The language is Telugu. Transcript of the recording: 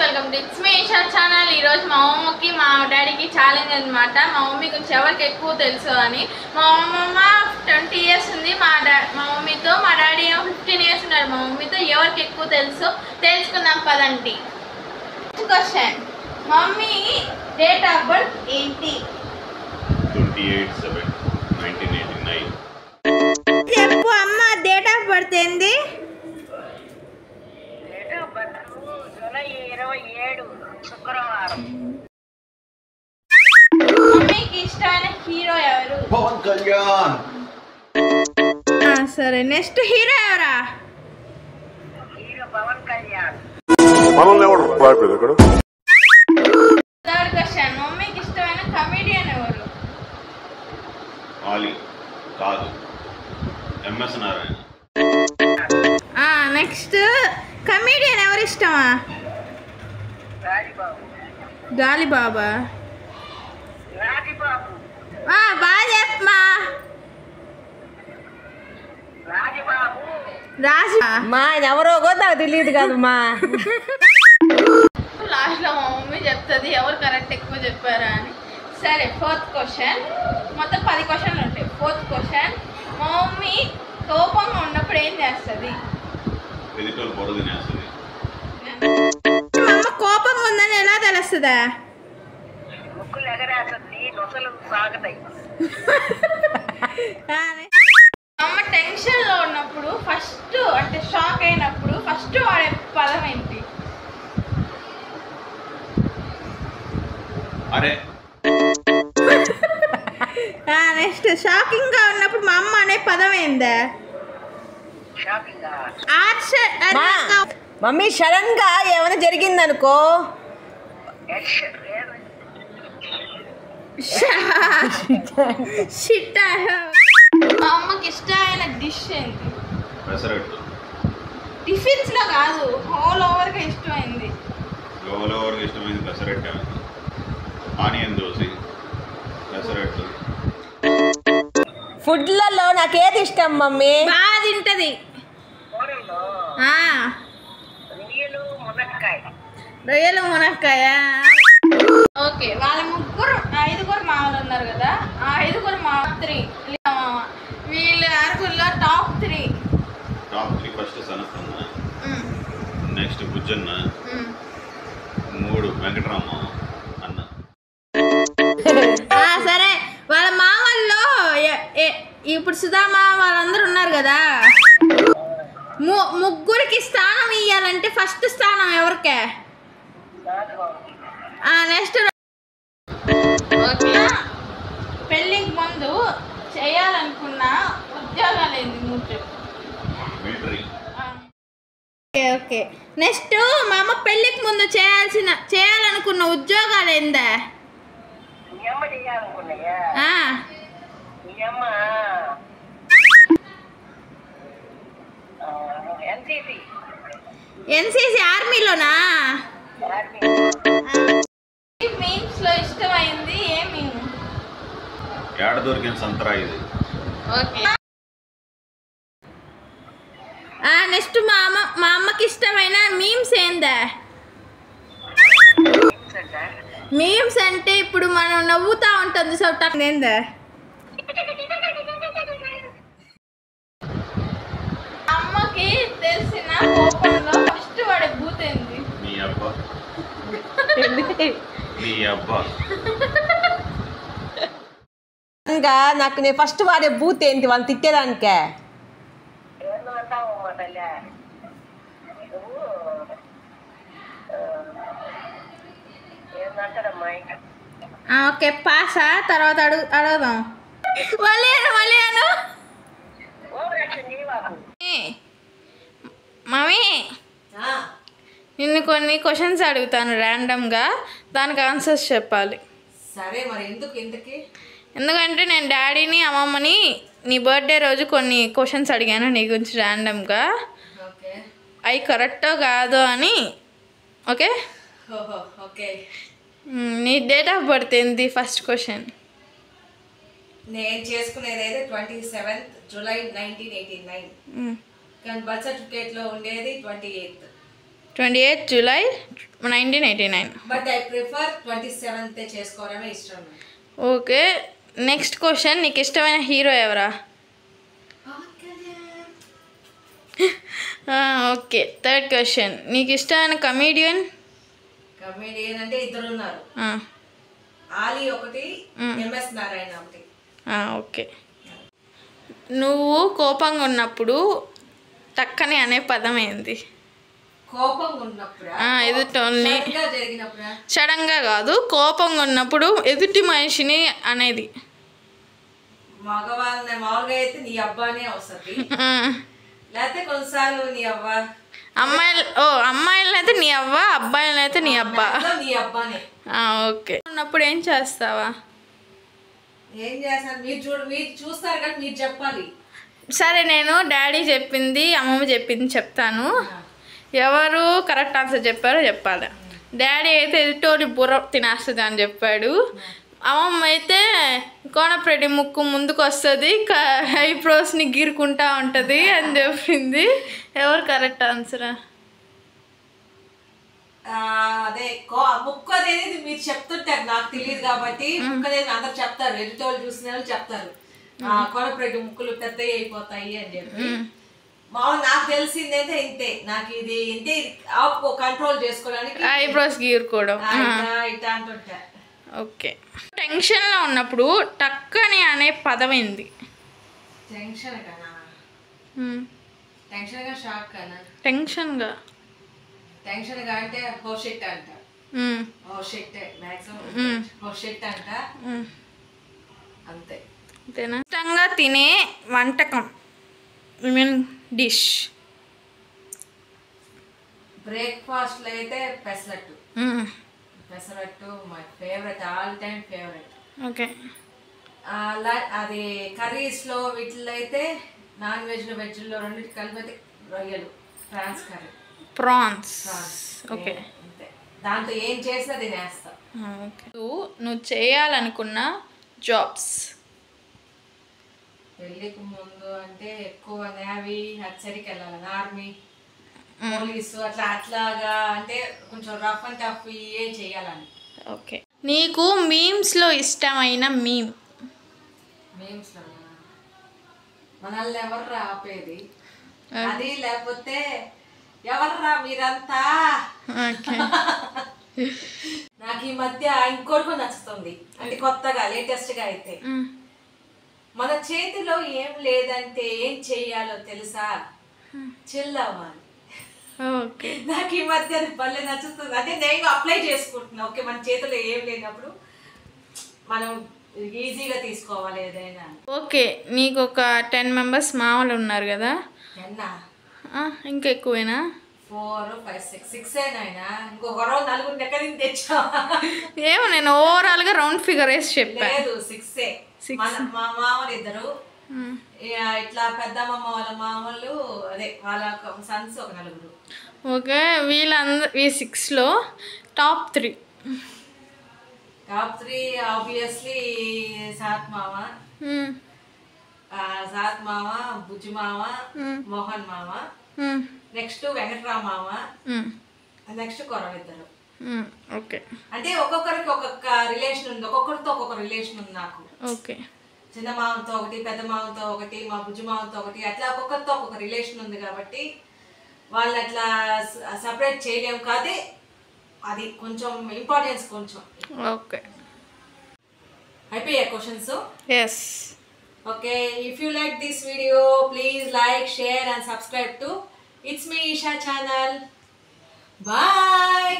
Welcome to it's me Esha channel. ఈరోజు మా అమ్మకి మా డాడీకి ఛాలెంజ్ అనమాట. మా మమ్మీ గురించి ఎవరికి ఎక్కువ తెలుసు అని. మా అమ్మమ్మ 20 years ఉంది మా మమ్మీతో, మా డాడీ ఏమో 15 years ఉన్నారు మా మమ్మీతో. ఎవరికి ఎక్కువ తెలుసో తెలుసుకుందాం పదండి. Question, mummy date of birth ఏంటి? 28/7/1989. చెప్పు అమ్మ, డేట్ ఆఫ్ బర్త్ ఏంది? శుక్రవారం. మమ్మీకి ఇష్టమైన హీరో ఎవరు? పవన్ కళ్యాణ్. సరే, నెక్స్ట్ హీరో ఎవరా? Hero Pawan Kalyan. Third question, మమ్మీకి ఇష్టమైన కమెడియన్ ఎవరు? ఆలీ కాదు, ఎంఎస్ నారాయణ. నెక్స్ట్ కమెడియన్ ఎవరు ఇష్టమా? రాజబాబు. గాలిబాబా. రాజబాబు. బాగా చెప్పమా. రాజబాబు. రాజు మా ఆయన ఎవరో కూడా నాకు తెలియదు కదమ్మా. లాస్ట్లో మా మమ్మీ చెప్తుంది ఎవరు కరెక్ట్ ఎక్కువ చెప్పారా అని. సరే, ఫోర్త్ క్వశ్చన్. మొత్తం 10 క్వశ్చన్లు ఉంటాయి. ఫోర్త్ క్వశ్చన్, మా మమ్మీ కోపంగా ఉన్నప్పుడు ఏం చేస్తుంది? ఎదుటోళ్ళు పొర తినేస్తుంది. మా అమ్మ కోపంగా ఉందని ఎలా తెలుస్తుందా? ముక్కులు ఎగరేస్తుంది, నొసలు సాగుతాయి. అమ్మ టెన్షన్లో ఉన్నప్పుడు ఫస్ట్, అంటే షాక్ అయినప్పుడు ఫస్ట్ వాడే పదం ఏంటి? అరే. నెక్స్ట్ షాకింగ్గా ఉన్నప్పుడు మా అమ్మ అనే పదం ఏందా? షాపింగ్. మా మమ్మీ సడన్ గా ఏమైనా జరిగిందనుకో, మా అమ్మకి ఇష్టమైన డిష్ ఏంటి? పెసరట్టు. టిఫిన్స్ లో కాదు, హోల్ ఓవర్ గా ఇష్టమైంది. గోవలవరకు ఇష్టమైంది పెసరట్టు. ఆనియన్ దోశ, పెసరట్టు. ఫుడ్లలో నాకేది ఇష్టం మమ్మీ? బాగా తింటది. కూరల్లో రొయ్యలు, మునక్కాయ. రొయ్యలు మునక్కాయ. ఓకే, వాళ్ళ ఐదుగురు మామూలు ఉన్నారు కదా, ఆ 5 మా 3 వీళ్ళ 6 top 3. Top 3 first సనత్తన్న, next బుజ్జన్న, 3 Venkatarama అన్న. సరే, వాళ్ళ మామల్లో ఇప్పుడు సుధామ వాళ్ళందరూ ఉన్నారు కదా, ముగ్గురికి స్థానం ఇవ్వాలంటే ఫస్ట్ స్థానం ఎవరికే? నెక్స్ట్ పెళ్ళికి ముందు చేయాలనుకున్న ఉద్యోగాలు ఏంది? మిలిటరీ. ఓకే, నెక్స్ట్ మా అమ్మ పెళ్ళికి ముందు చేయాలనుకున్న ఉద్యోగాలు ఏందా? మీ అమ్మ చేయాలనుకున్నాయా? మీ అమ్మ ఎన్సీసీ ఆర్మీలోనా? ఆర్మీ. మీమ్స్ లో ఇష్టమైంది ఏమి? ఏడ దొరికిన సంతరా ఇది. ఓకే, నెక్స్ట్ మా అమ్మకి ఇష్టమైన మీమ్స్ ఏందా? మీమ్స్ అంటే ఇప్పుడు మనం నవ్వుతా ఉంటుంది సౌటాక్ ఏందా? అమ్మకి తెలిసిన కోపంలో ఫస్ట్ వాడే బూత్ ఏంది? నీ అబ్బా. నీ అబ్బా. ఇంకా నాకు నేను ఫస్ట్ వాడే బూత్ ఏంటి వాళ్ళు తిట్టేదానికే? ఏమన్నా అంటావమ్మా తల్లి? నువ్వు ఏమంటాడమ్మా? ఓకే, పాసా? తర్వాత అడుగుదాం. వలేను ఓవరాక్షన్ చేయవాకు. మమ్మీ, నిన్ను కొన్ని క్వశ్చన్స్ అడుగుతాను ర్యాండమ్గా, దానికి ఆన్సర్స్ చెప్పాలి. సరే, మరి ఎందుకు? ఎందుకంటే నేను డాడీని అమ్మమ్మని నీ బర్త్డే రోజు కొన్ని క్వశ్చన్స్ అడిగాను నీ గురించి ర్యాండమ్గా. అవి కరెక్టో కాదో అని. ఓకే. ఓకే. నీ డేట్ ఆఫ్ బర్త్ ఏంది? First question. నేను చేసుకునేది అయితే 27th July 1989. కానీ బర్త్ సర్టిఫికేట్లో ఉండేది 28th. 28 July 1989. But I prefer 27th చేసుకోవడమే ఇష్టం. Okay, next question. నీకు ఇష్టమైన హీరో ఎవరా? Okay, third question. నీకు ఇష్టమైన కమీడియన్ అంటే ఇద్దరు ఉన్నారు. ఆలీ ఒకటి, ఎంఎస్ నారాయణ ఒకటి. ఓకే. నువ్వు కోపంగా ఉన్నప్పుడు టక్కని అనే పదం ఏంది? కోపంగా ఉన్నప్పుడు ఎదుటోళ్ళని జరిగినప్పుడు సడన్గా కాదు, కోపంగా ఉన్నప్పుడు ఎదుటి మనిషిని అనేది. మగవాళ్ళని మామూలుగా అయితే నీ అబ్బానే వస్తుంది, లేకపోతే కొన్నిసార్లు నీ అవ్వ. అమ్మాయిలనైతే నీ అవ్వ, అబ్బాయిలనైతే నీ అబ్బా. నీ అబ్బానే. ఓకే. ఉన్నప్పుడు ఏం చేస్తావా? ఏం చేస్తాను మీరు చూస్తారు కానీ మీరు చెప్పాలి. సరే, నేను డాడీ చెప్పింది అమ్మమ్మ చెప్పింది చెప్తాను. ఎవరు కరెక్ట్ ఆన్సర్ చెప్పారో చెప్పాలి. డాడీ అయితే ఎదుటోడి బుర్ర తినేస్తుంది అని చెప్పాడు. అమ్మమ్మ అయితే కోనప్రెడ్డి ముక్కు ముందుకు వస్తుంది, ఐబ్రోస్ని గీరుకుంటా ఉంటుంది అని చెప్పింది. ఎవరు కరెక్ట్ ఆన్సరా? అదే ముక్కు అనేది మీరు చెప్తుంటారు, నాకు తెలియదు కాబట్టి ముక్కు అనేది అందరు చెప్తారు, ఎదుటోళ్ళు చూసిన వాళ్ళు చెప్తారు కోనప్రెడ్డి ముక్కులు పెద్దవి అయిపోతాయి అని చెప్పి. మామూలు నాకు తెలిసిందైతే ఇంతే, నాకు ఇది ఇంతే కంట్రోల్ చేసుకోవడానికి ఐబ్రోస్ గీరుకోవడం ఇట్లా అంటుంటా. ఓకే. టెన్షన్లో ఉన్నప్పుడు టక్కని అనే పదం ఏంది? టెన్షన్ కానా? టెన్షన్గా షాక్ కానా? టెన్షన్గా అంటే హోషెట్ అంట. హోషెట్ మ్యాక్సిమం హోషెట్ అంట. అంతే. అంతేనా? ఇష్టంగా తినే వంటకం, ఐ మీన్ డిష్. బ్రేక్ఫాస్ట్లో అయితే pesarattu. Pesarattu my favourite, all time favourite. Okay. అది కర్రీస్లో వీటిలో అయితే నాన్ వెజ్లో వెజ్లో రెండింటి కలిపి అయితే రొయ్యలు, ప్రాన్స్ కర్రీ. ప్రాన్స్. ఓకే. అంతే, దాంతో ఏం చేసినా తినేస్తా. నువ్వు చేయాలనుకున్న జాబ్స్? పెళ్ళికి ముందు అంటే ఎక్కువ నేవీ అటు సైడ్కి వెళ్ళాలి, ఆర్మీ, పోలీసు అట్లాగా, అంటే కొంచెం రఫ్ అండ్ టఫ్ ఏ చేయాలని. ఓకే. నీకు మీమ్స్లో ఇష్టమైన మీమ్? మీమ్స్లో మనల్ని ఎవర్రా ఆపేది అది, లేకపోతే ఎవర్రా మీరంతా. నాకు ఈ మధ్య ఇంకోటి నచ్చుతుంది, అంటే కొత్తగా లేటెస్ట్గా అయితే, మన చేతిలో ఏం లేదంటే ఏం చెయ్యాలో తెలుసా? చిల్ అవ్వాలి. ఓకే. నాకు ఈ మధ్య అది భలే నచ్చుతుంది, అంటే నేను అప్లై చేసుకుంటున్నా. ఓకే, మన చేతిలో ఏం లేనప్పుడు మనం ఈజీగా తీసుకోవాలి ఏదైనా. ఓకే. నీకు ఒక 10 మెంబర్స్ మామూలు ఉన్నారు కదా? ఇంకా ఎక్కువేనా? 4, 5, 6 అయినా ఇంకొక రోజు 4 ఎక్కడి నుంచి తెచ్చా? ఏమో, నేను ఓవరాల్గా రౌండ్ ఫిగర్ వేసి చెప్పాను. లేదు, 6. మా మామూలు ఇద్దరు, ఇట్లా పెద్దమ్మ వాళ్ళ మామూలు, అదే వాళ్ళ సన్స్ ఒక 4. ఓకే. ఈ 6లో టాప్ 3 ఆబ్వియస్లీ సాత్ మామ, బుజ్జి మామ, మోహన్ మామ, నెక్స్ట్ వెంకట్రామ మామ, నెక్స్ట్ కొరవిద్దరు. ఓకే. అంటే ఒక్కొక్కరికి ఒక్కొక్క రిలేషన్ ఉంది, ఒక్కొక్కరితో ఒక్కొక్క రిలేషన్ ఉంది నాకు. ఓకే. చిన్న మామతో ఒకటి, పెద్ద మామతో ఒకటి, మా బుజ్జి మామతో ఒకటి, అట్లా ఒక్కొక్కరితో ఒక్కొక్క రిలేషన్ ఉంది కాబట్టి వాళ్ళు అట్లా సపరేట్ చేయలేము. కాదే అది కొంచెం ఇంపార్టెన్స్ కొంచెం. ఓకే. అయిపోయా క్వశ్చన్స్? Yes. Okay, if you like this video, please like, share and subscribe to It's Me Isha channel. Bye.